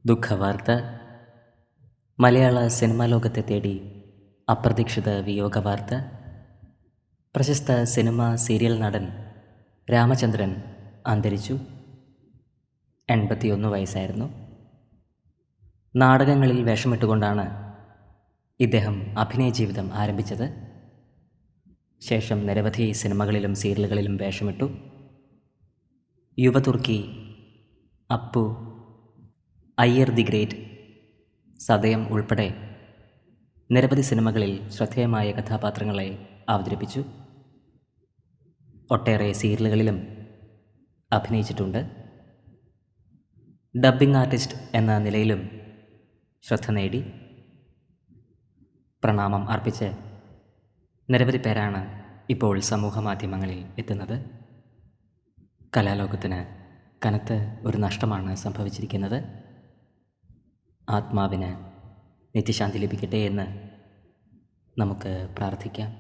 ദുഃഖവാർത്ത. മലയാള cinema ലോകത്തെ തേടി അപ്രതീക്ഷിത വിയോഗവാർത്ത. പ്രശസ്ത സിനിമ സീരിയൽ നടൻ രാമചന്ദ്രൻ അന്തരിച്ചു. 81 വയസ്സായിരുന്നു. നാടകങ്ങളിൽ വേഷമിട്ടുകൊണ്ടാണ് ഇദ്ദേഹം അഭിനയ ജീവിതം ആരംഭിച്ചത്. ശേഷം നിരവധി സിനിമകളിലും സീരിയലുകളിലും വേഷമിട്ടു. യുവതുർക്കി, അപ്പു, അയ്യർ ദി ഗ്രേറ്റ്, സതയം ഉൾപ്പെടെ നിരവധി സിനിമകളിൽ ശ്രദ്ധേയമായ കഥാപാത്രങ്ങളെ അവതരിപ്പിച്ചു. ഒട്ടേറെ സീരിയലുകളിലും അഭിനയിച്ചിട്ടുണ്ട്. ഡബ്ബിംഗ് ആർട്ടിസ്റ്റ് എന്ന നിലയിലും ശ്രദ്ധ നേടി. പ്രണാമം അർപ്പിച്ച് നിരവധി പേരാണ് ഇപ്പോൾ സമൂഹ മാധ്യമങ്ങളിൽ എത്തുന്നത്. കലാലോകത്തിന് കനത്ത ഒരു നഷ്ടമാണ് സംഭവിച്ചിരിക്കുന്നത്. ആത്മാവിന് നിത്യശാന്തി ലഭിക്കട്ടെ എന്ന് നമുക്ക് പ്രാർത്ഥിക്കാം.